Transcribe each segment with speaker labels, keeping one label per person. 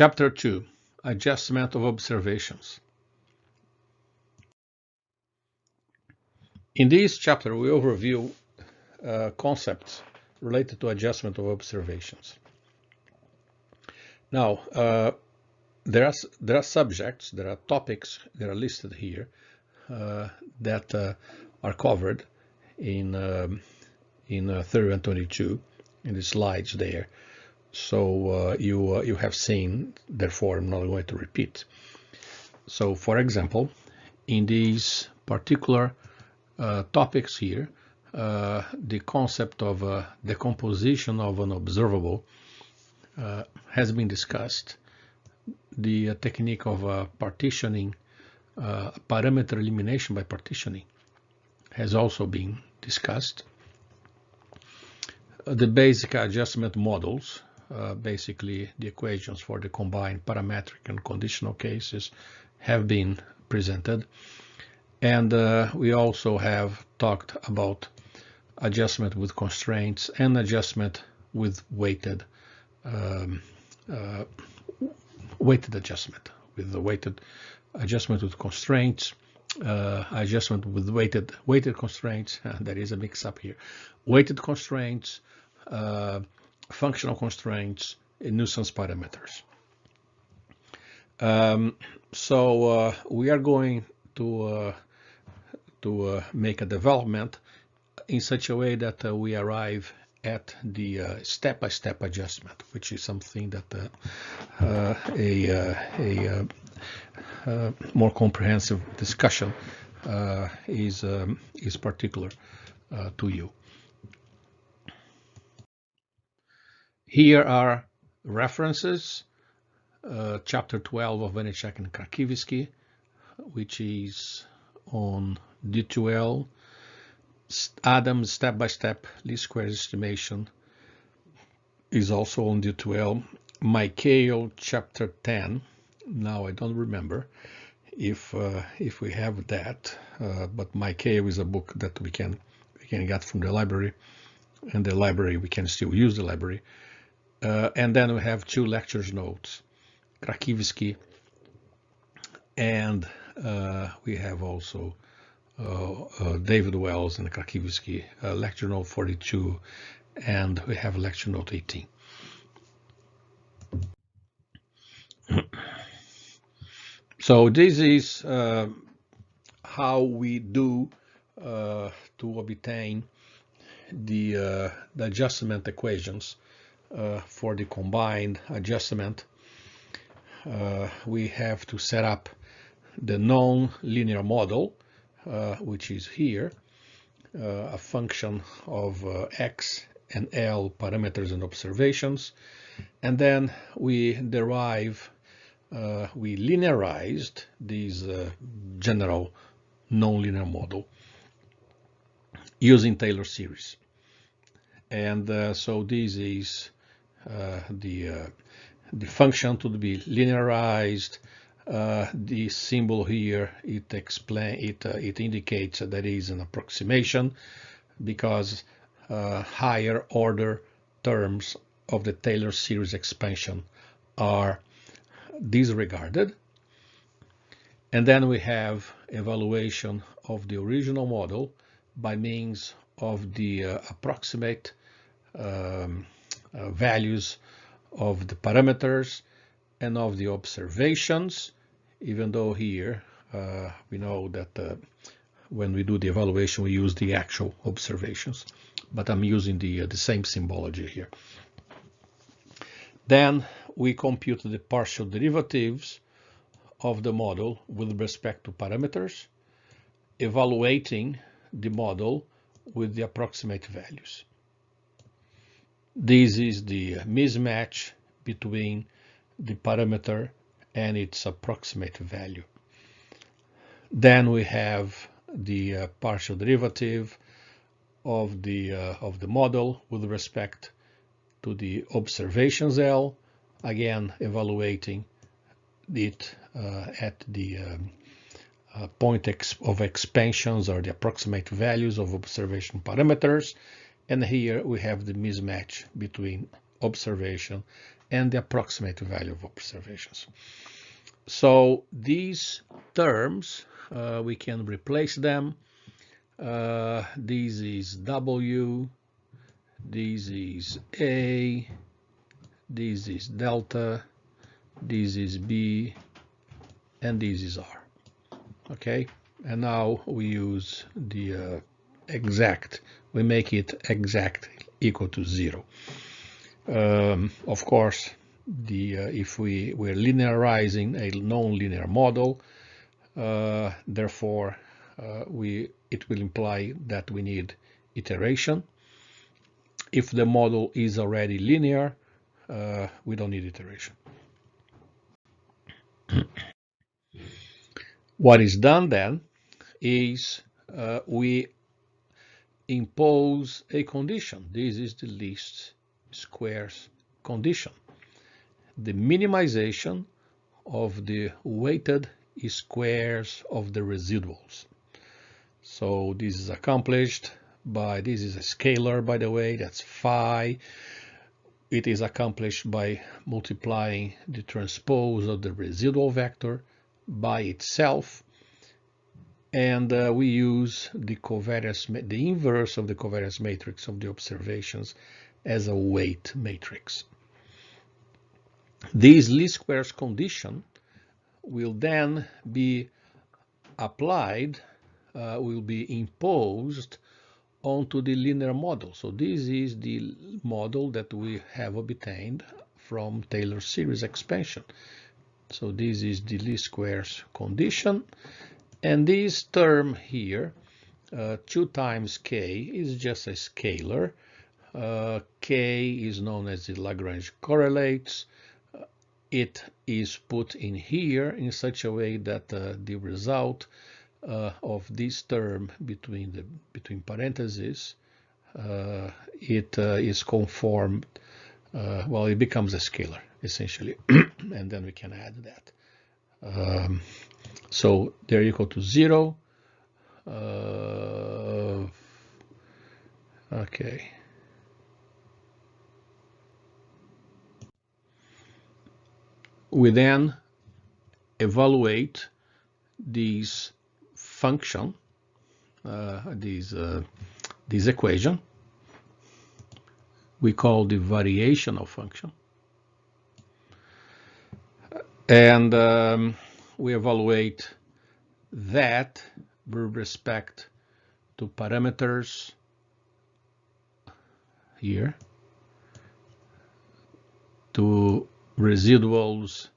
Speaker 1: Chapter 2, Adjustment of Observations. In this chapter, we overview concepts related to adjustment of observations. Now, there are subjects, there are topics that are listed here that are covered in 30 and 22 in the slides there. So you have seen, therefore I'm not going to repeat. So for example, in these particular topics here, the concept of decomposition of an observable has been discussed. The technique of partitioning, parameter elimination by partitioning, has also been discussed. The basic adjustment models, basically the equations for the combined parametric and conditional cases, have been presented. And we also have talked about adjustment with constraints and adjustment with weighted adjustment, with the weighted adjustment with constraints, adjustment with weighted constraints. There is a mix-up here. Weighted constraints, functional constraints, and nuisance parameters. So we are going to make a development in such a way that we arrive at the step-by-step adjustment, which is something that a more comprehensive discussion is particular to you. Here are references, chapter 12 of Vanecek and Krakiewicz, which is on D2L, Adams step-by-step least squares estimation is also on D2L. Michael chapter 10. Now I don't remember if we have that, but Michael is a book that we can get from the library, and the library we can still use the library. And then we have two lectures notes, Krakiewicz, and we have also David Wells and Krakiewicz, lecture note 42, and we have lecture note 18. So this is how we do to obtain the adjustment equations for the combined adjustment. We have to set up the non-linear model, which is here, a function of x and L parameters and observations, and then we derive, we linearized this general non-linear model using Taylor series. And so this is the function to be linearized. The symbol here, it indicates that there is an approximation because higher order terms of the Taylor series expansion are disregarded. And then we have evaluation of the original model by means of the approximate values of the parameters and of the observations, even though here we know that when we do the evaluation we use the actual observations, but I'm using the same symbology here. Then we compute the partial derivatives of the model with respect to parameters, evaluating the model with the approximate values. This is the mismatch between the parameter and its approximate value. Then we have the partial derivative of the model with respect to the observations L, again evaluating it at the point of expansions or the approximate values of observation parameters. And here we have the mismatch between observation and the approximate value of observations. So these terms, we can replace them. This is W, this is A, this is delta, this is B, and this is R. Okay, and now we use the exact, we make it exact equal to 0. Of course, if we're linearizing a non-linear model, therefore it will imply that we need iteration. If the model is already linear, we don't need iteration. What is done then is we impose a condition. This is the least squares condition. The minimization of the weighted squares of the residuals. So this is accomplished by, this is a scalar, by the way, that's phi. It is accomplished by multiplying the transpose of the residual vector by itself. And we use the covariance, the inverse of the covariance matrix of the observations as a weight matrix. This least squares condition will then be applied, will be imposed onto the linear model. So this is the model that we have obtained from Taylor series expansion. So this is the least squares condition. And this term here, 2 times k, is just a scalar. K is known as the Lagrange correlates. It is put in here in such a way that the result of this term between parentheses, it is conformed. Well, it becomes a scalar essentially, and then we can add that. So they're equal to 0. Okay. We then evaluate these function, this equation. We call the variational function. And we evaluate that with respect to parameters here, to residuals,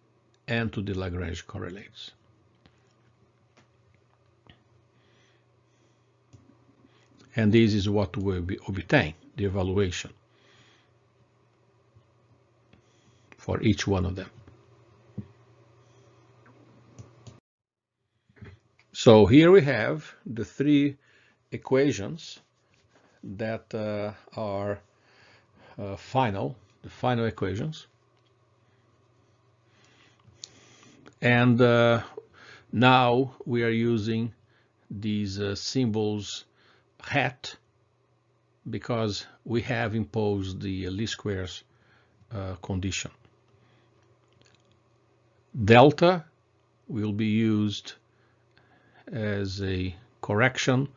Speaker 1: and to the Lagrange correlates. And this is what we obtain, the evaluation for each one of them. So here we have the 3 equations that are the final equations. And now we are using these symbols hat because we have imposed the least squares condition. Delta will be used as a correction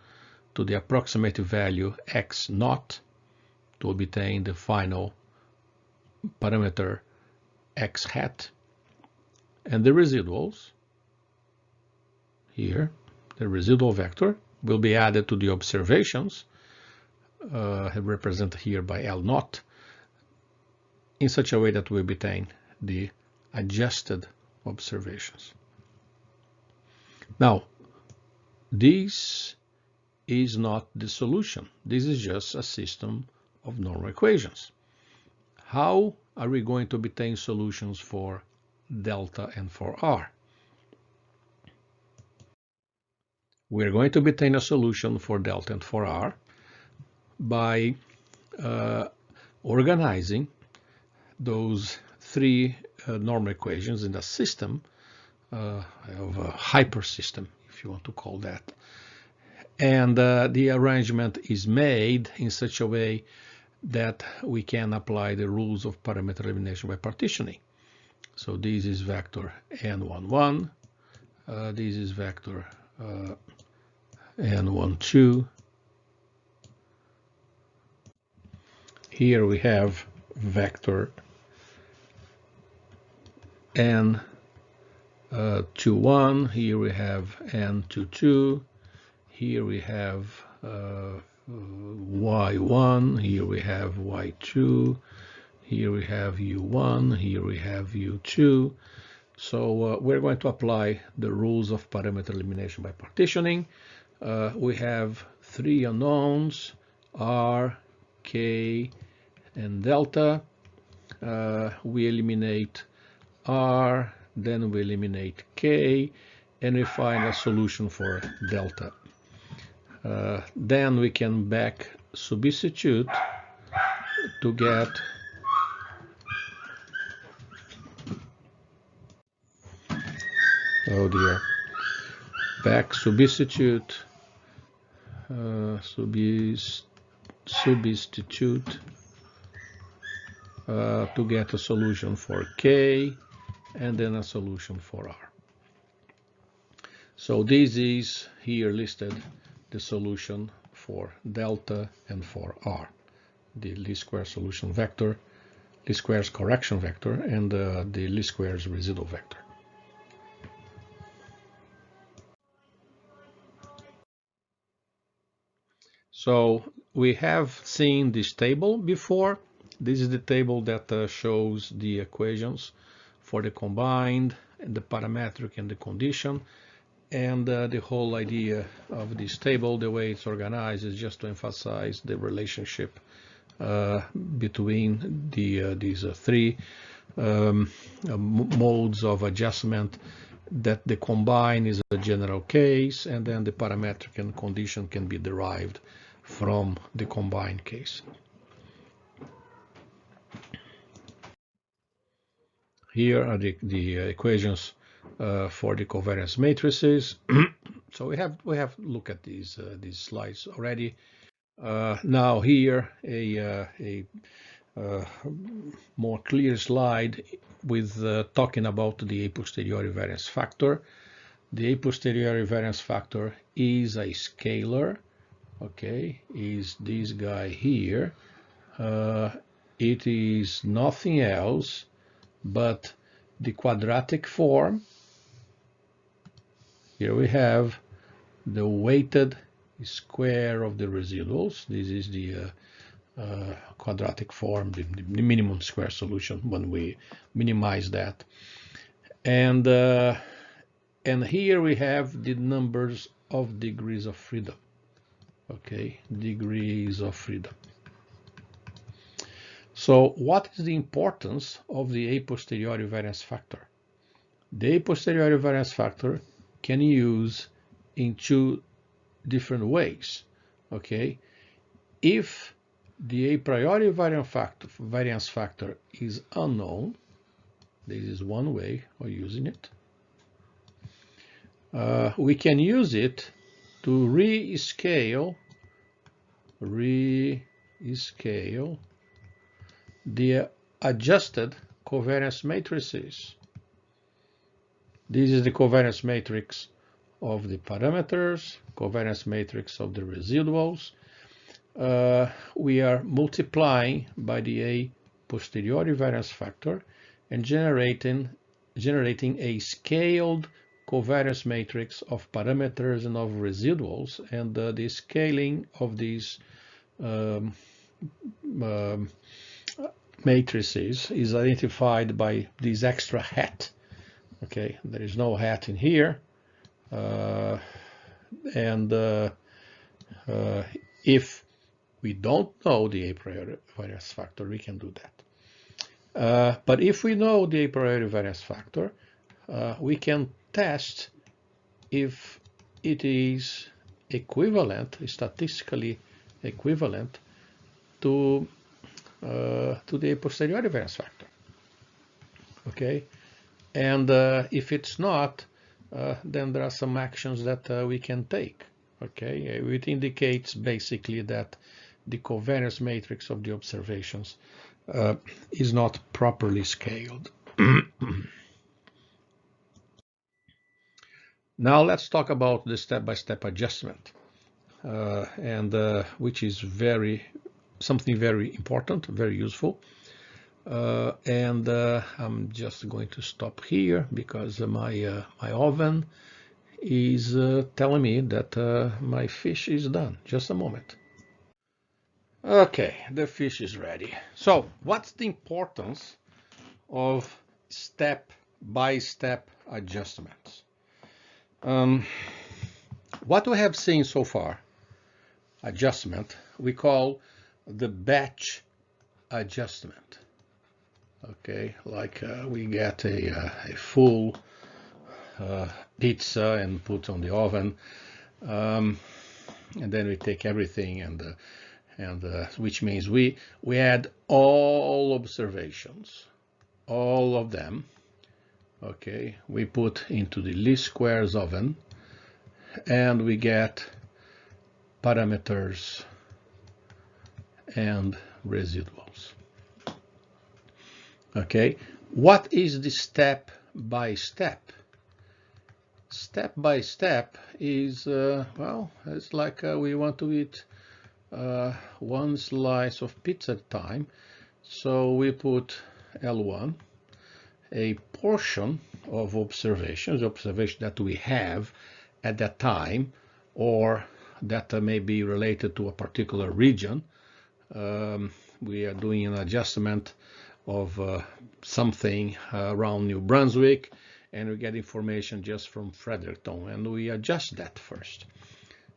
Speaker 1: to the approximate value x naught to obtain the final parameter x hat. And the residuals here, the residual vector, will be added to the observations, represented here by L naught, in such a way that we obtain the adjusted observations. Now, this is not the solution. This is just a system of normal equations. How are we going to obtain solutions for delta and for R? We're going to obtain a solution for delta and for R by organizing those 3 normal equations in a system of a hypersystem, if you want to call that. And the arrangement is made in such a way that we can apply the rules of parameter elimination by partitioning. So this is vector n11, this is vector n12. Here we have vector n21, here we have n22, here we have y1, here we have y2, here we have u1, here we have u2. So we're going to apply the rules of parameter elimination by partitioning. We have three unknowns, r, k, and delta. We eliminate r, then we eliminate k, and we find a solution for delta. Then we can back substitute to get back substitute to get a solution for k and then a solution for r. So this is here listed the solution for delta and for r, the least squares solution vector, least squares correction vector, and the least squares residual vector. So we have seen this table before. This is the table that shows the equations for the combined, and the parametric, and the condition. And the whole idea of this table, the way it's organized, is just to emphasize the relationship between these three modes of adjustment, that the combine is a general case, and then the parametric and condition can be derived from the combined case. Here are the equations for the covariance matrices. So we have looked at these slides already. Now here a more clear slide with talking about the a-posteriori variance factor. The a-posteriori variance factor is a scalar. Okay, is this guy here. It is nothing else but the quadratic form. Here we have the weighted square of the residuals. This is the quadratic form, the minimum square solution when we minimize that. And here we have the numbers of degrees of freedom. Okay, degrees of freedom. So what is the importance of the a-posteriori variance factor? The a-posteriori variance factor can use in two different ways. Okay, if the a-priori variance factor is unknown, this is one way of using it. We can use it to rescale the adjusted covariance matrices. This is the covariance matrix of the parameters, covariance matrix of the residuals. We are multiplying by the a-posteriori variance factor and generating a scaled covariance matrix of parameters and of residuals, and the scaling of these matrices is identified by this extra hat. Okay, there is no hat in here, and if we don't know the a-priori variance factor, we can do that. But if we know the a-priori variance factor, we can test if it is equivalent, statistically equivalent to the a-posteriori variance factor. Okay, and if it's not, then there are some actions that we can take. Okay, it indicates basically that the covariance matrix of the observations is not properly scaled. Now let's talk about the step-by-step adjustment, which is something very important, very useful. I'm just going to stop here because my oven is telling me that my fish is done. Just a moment. Okay, the fish is ready. So what's the importance of step-by-step adjustments? What we have seen so far, adjustment, we call the batch adjustment. Okay, like we get a full pizza and put on the oven, and then we take everything and which means we add all observations, all of them. Okay, we put into the least squares oven, and we get parameters and residuals. Okay, what is the step-by-step? Step-by-step is, well, it's like we want to eat one slice of pizza at a time. So we put L1, a portion of observations that we have at that time, or that may be related to a particular region. We are doing an adjustment of something around New Brunswick, and we get information just from Fredericton, and we adjust that first.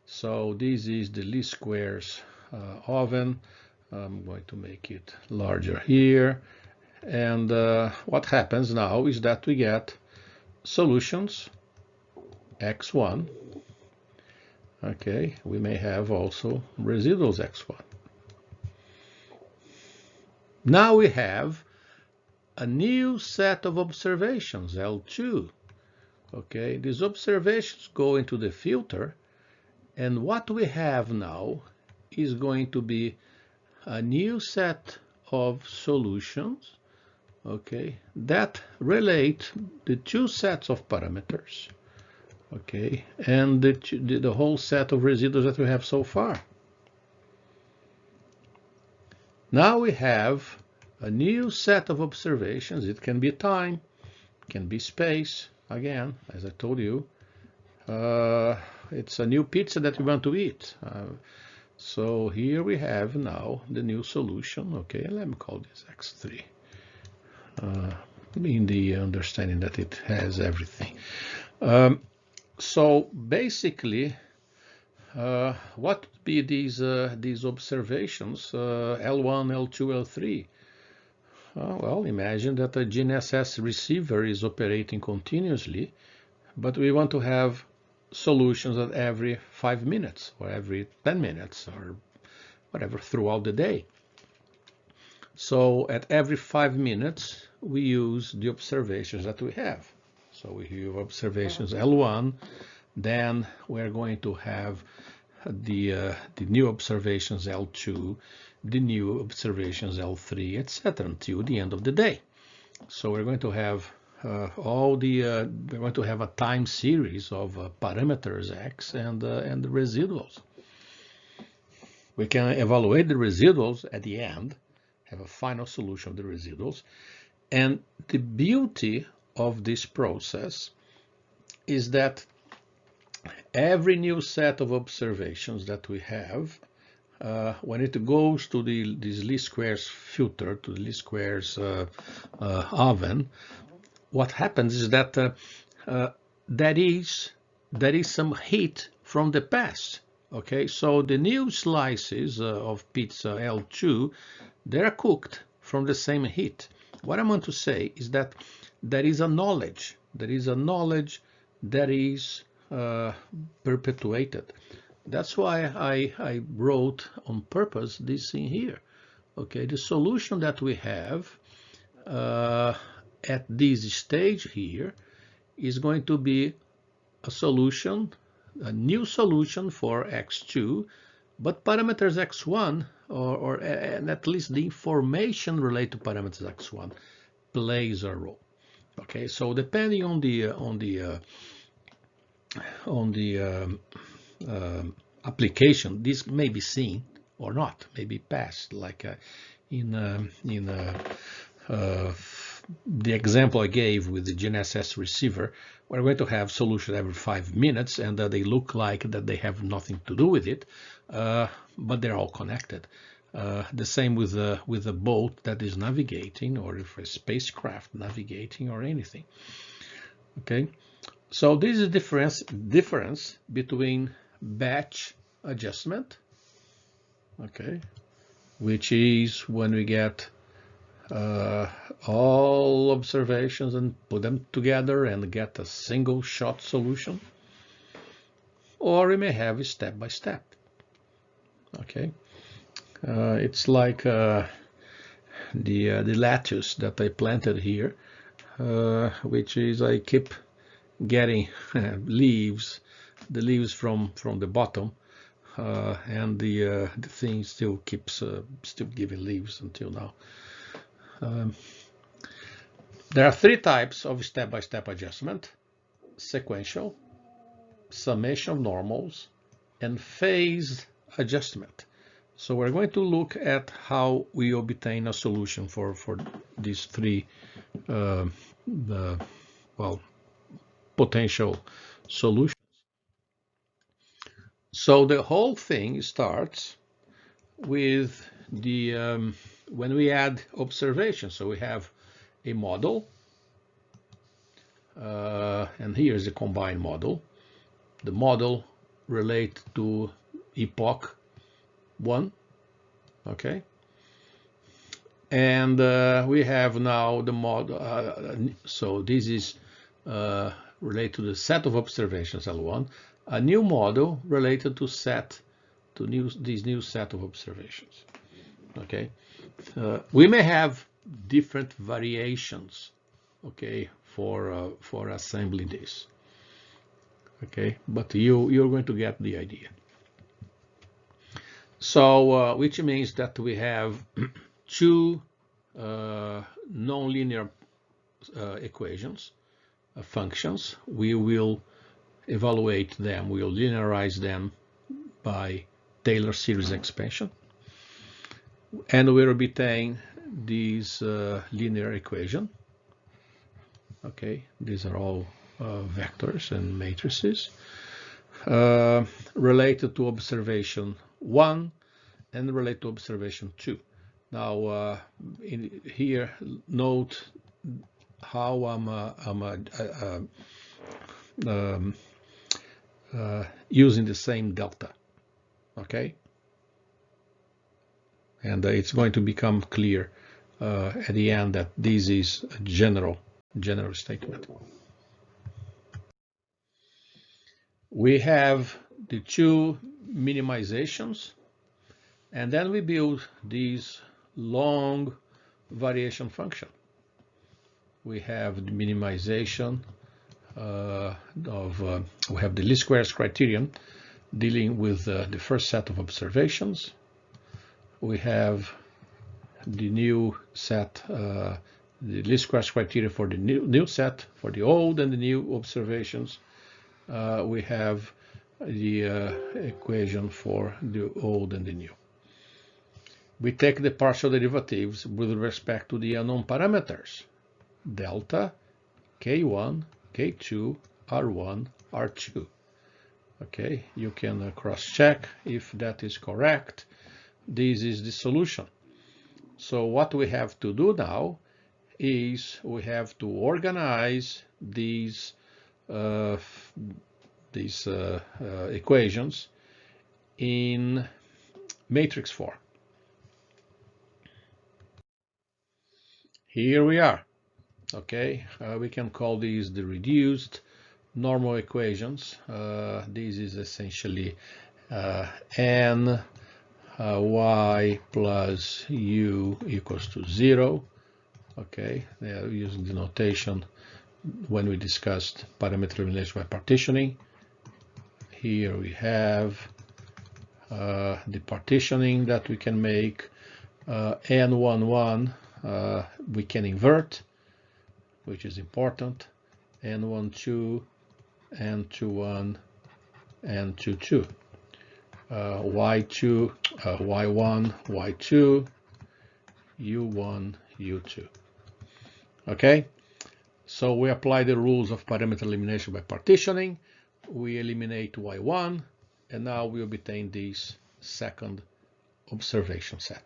Speaker 1: So this is the least squares oven. I'm going to make it larger here. And what happens now is that we get solutions x1. Okay, we may have also residuals x1. Now we have a new set of observations, L2. Okay, these observations go into the filter, and what we have now is going to be a new set of solutions, okay, that relate the two sets of parameters, okay, and the whole set of residuals that we have so far. Now we have a new set of observations. It can be time, can be space. Again, as I told you, it's a new pizza that we want to eat. So here we have now the new solution. Okay, let me call this x3, in the understanding that it has everything. So basically, what would be these observations, L1, L2, L3? Well, imagine that a GNSS receiver is operating continuously, but we want to have solutions at every 5 minutes or every 10 minutes or whatever throughout the day. So at every 5 minutes, we use the observations that we have. So we have observations L1, then we're going to have the new observations L2, the new observations L3, etc. until the end of the day. So we're going to have we're going to have a time series of parameters x and the residuals. We can evaluate the residuals at the end, have a final solution of the residuals, and the beauty of this process is that every new set of observations that we have, when it goes to this least squares filter, to the least squares oven, what happens is that there is some heat from the past. Okay, so the new slices of pizza L2, they're cooked from the same heat. What I want to say is that there is a knowledge that is perpetuated. That's why I wrote on purpose this thing here. Okay, the solution that we have at this stage here is going to be a solution, a new solution for x2, but parameters x1 and at least the information related to parameters x1 plays a role. Okay, so depending on the application, this may be seen or not, may be passed, like in the example I gave with the GNSS receiver. We're going to have solution every 5 minutes, and they look like that they have nothing to do with it, but they're all connected. The same with a boat that is navigating, or if a spacecraft navigating, or anything. Okay, so this is the difference between batch adjustment, okay, which is when we get all observations and put them together and get a single shot solution, or we may have step by step. Okay, it's like the lettuce that I planted here, which is I keep getting leaves, the leaves from the bottom, and the thing still keeps still giving leaves until now. There are 3 types of step-by-step adjustment: sequential, summation of normals, and phased adjustment. So we're going to look at how we obtain a solution for these 3 potential solutions. So the whole thing starts with the when we add observations. So we have a model, and here's the combined model. The model relates to epoch 1, okay, and we have now the model. So this is related to the set of observations L1, a new model related to this new set of observations. Okay, we may have different variations, okay, for assembling this. Okay, but you're going to get the idea. So which means that we have 2 nonlinear equations, functions. We will evaluate them, we will linearize them by Taylor series expansion, and we'll obtain these linear equation. Okay, these are all vectors and matrices related to observation 1 and related to observation 2. Now here note how I'm using the same delta. Okay, and it's going to become clear at the end that this is a general statement. We have the 2 minimizations, and then we build this long variation function. We have the minimization we have the least squares criterion dealing with the first set of observations. We have the new set, the least squares criteria for the new set, for the old and the new observations. We have the equation for the old and the new. We take the partial derivatives with respect to the unknown parameters: delta, k1, k2, r1, r2. Okay, you can cross-check if that is correct. This is the solution. So what we have to do now is we have to organize these equations in matrix form. Here we are. Okay, we can call these the reduced normal equations. This is essentially n y plus u equals to 0. Okay, they are using the notation when we discussed parameter elimination by partitioning. Here we have the partitioning that we can make. n11 we can invert, which is important. n12, n21, n22. y2, y1, y2, u1, u2. Okay, so we apply the rules of parameter elimination by partitioning. We eliminate y1, and now we obtain this second observation set.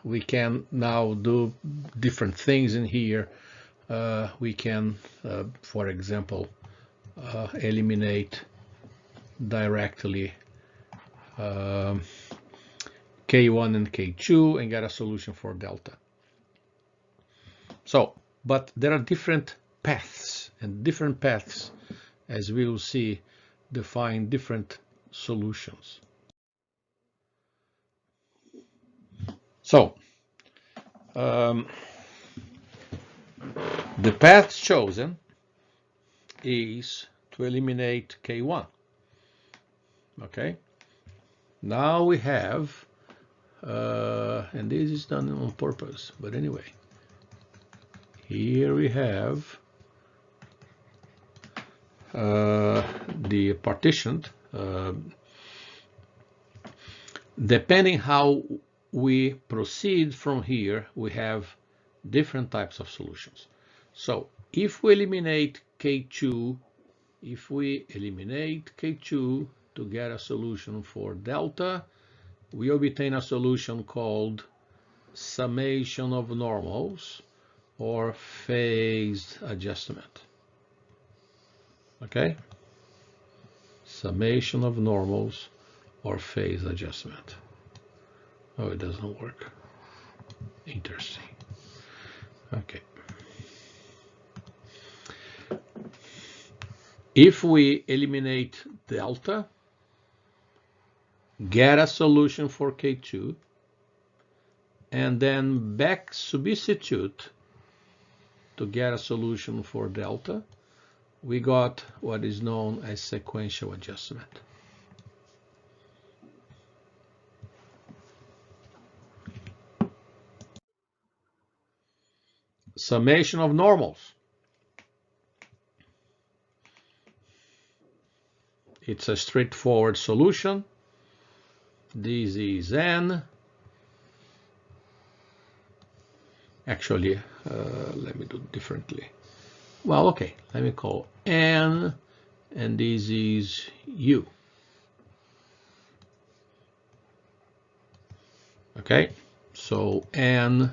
Speaker 1: We can now do different things in here. We can, for example, eliminate directly K1 and K2 and get a solution for delta. So, but there are different paths, and different paths, as we will see, define different solutions. So, the path chosen is to eliminate K1. Okay, now we have, and this is done on purpose, but anyway, here we have the partitioned. Depending how we proceed from here, we have different types of solutions. So if we eliminate K2, to get a solution for delta, we obtain a solution called summation of normals or phased adjustment. Okay? Summation of normals or phase adjustment. Oh, it doesn't work. Interesting. Okay. If we eliminate delta, get a solution for K2, and then back substitute to get a solution for delta, we got what is known as sequential adjustment. Summation of normals. It's a straightforward solution. This is n. Actually, let me do it differently. Well, okay, let me call n, and this is u. Okay, so n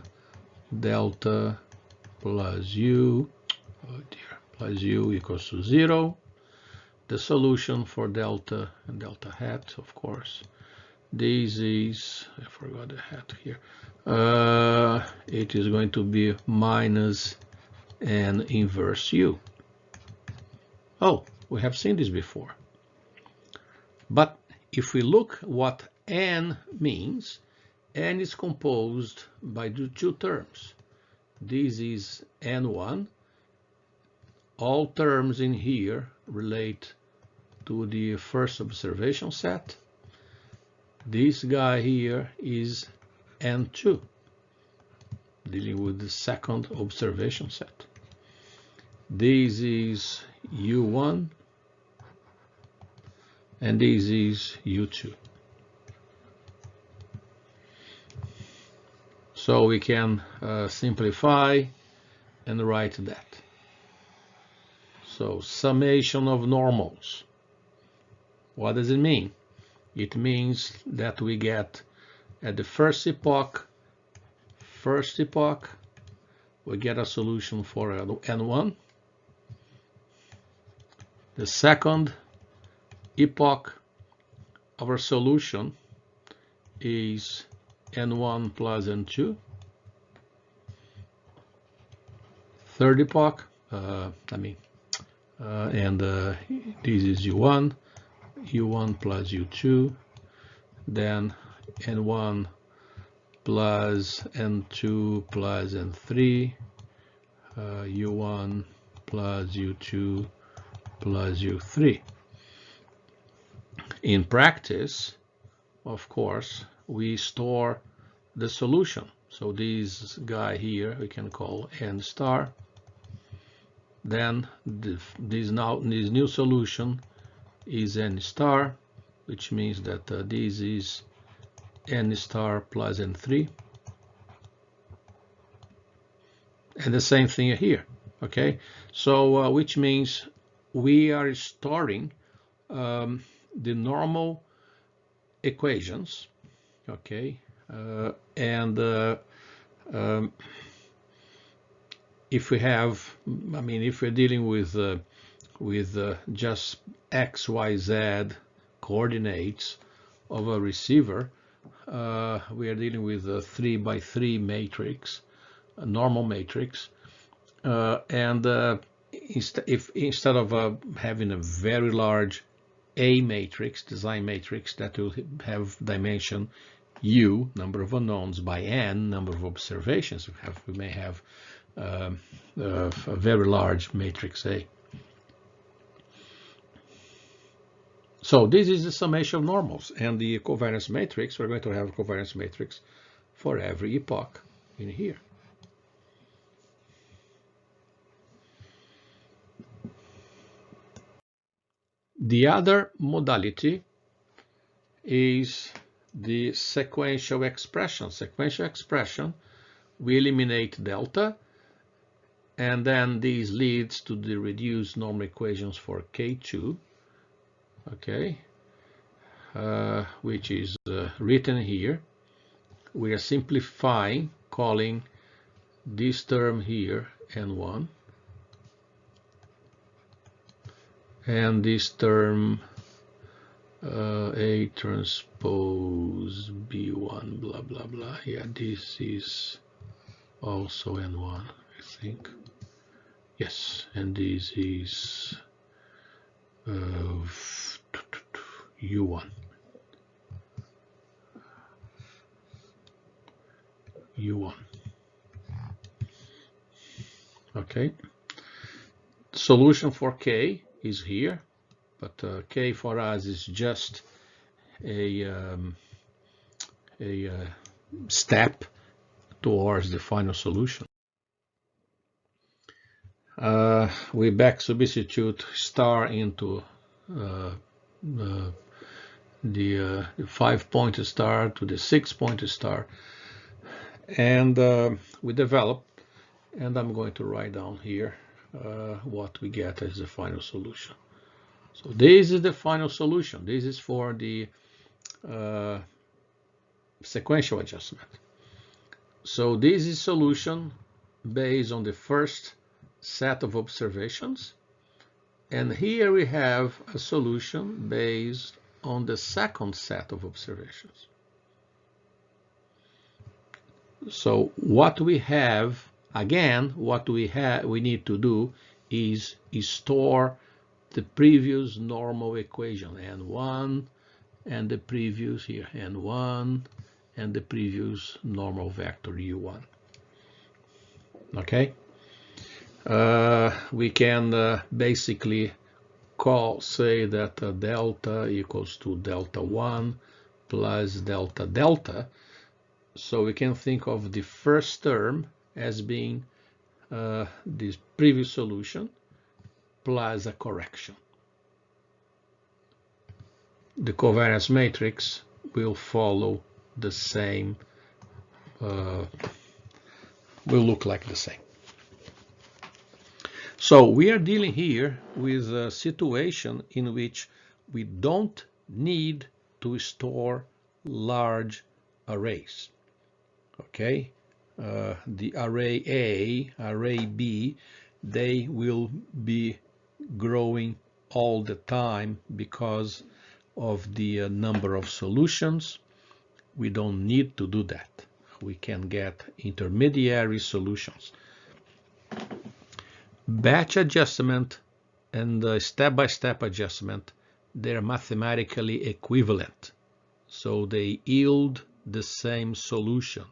Speaker 1: delta plus u, oh dear, plus u equals to 0. The solution for delta and delta hat, of course. This is, I forgot the hat here. It is going to be minus n inverse u. Oh, we have seen this before. But if we look what n means, n is composed by the two terms. This is n1. All terms in here relate to the first observation set. This guy here is n2, dealing with the second observation set. This is u1, and this is u2. So we can simplify and write that. So summation of normals. What does it mean? It means that we get at the first epoch, we get a solution for n1. The second epoch, our solution is n1 plus n2. Third epoch, this is u1 plus u2, then n1 plus n2 plus n3, u1 plus u2 plus u3. In practice, of course, we store the solution. So this guy here we can call n star. Then this new solution is n star, which means that this is n star plus n3. And the same thing here, okay? So which means we are storing the normal equations, okay? If we have, I mean, if we're dealing with just x, y, z coordinates of a receiver, we are dealing with a 3x3 matrix, a normal matrix, instead of having a very large A matrix, design matrix that will have dimension U, number of unknowns, by n, number of observations we may have a very large matrix A. So this is the summation of normals, and the covariance matrix, we're going to have a covariance matrix for every epoch in here. The other modality is the sequential expression. Sequential expression, we eliminate delta, and then this leads to the reduced normal equations for K2, okay, which is written here. We are simplifying, calling this term here N1, and this term A transpose B1, blah, blah, blah. Yeah, this is also N1, I think. Yes, and this is U1. U1. Okay. Solution for K is here, but K for us is just a step towards the final solution. We back substitute star into the 5-pointed star to the 6-pointed star, and we develop, and I'm going to write down here what we get as the final solution. So this is the final solution. This is for the sequential adjustment. So this is solution based on the first set of observations, and here we have a solution based on the second set of observations. So what we have, again, what we need to do is store the previous normal equation, N1, and the previous here, N1, and the previous normal vector, U1. Okay? We can basically say that delta equals to delta 1 plus delta delta. So we can think of the first term as being this previous solution plus a correction. The covariance matrix will follow the same, will look like the same. So we are dealing here with a situation in which we don't need to store large arrays. Okay, the array A, array B, they will be growing all the time because of the number of solutions. We don't need to do that. We can get intermediary solutions. Batch adjustment and step-by-step adjustment, they're mathematically equivalent. So they yield the same solution.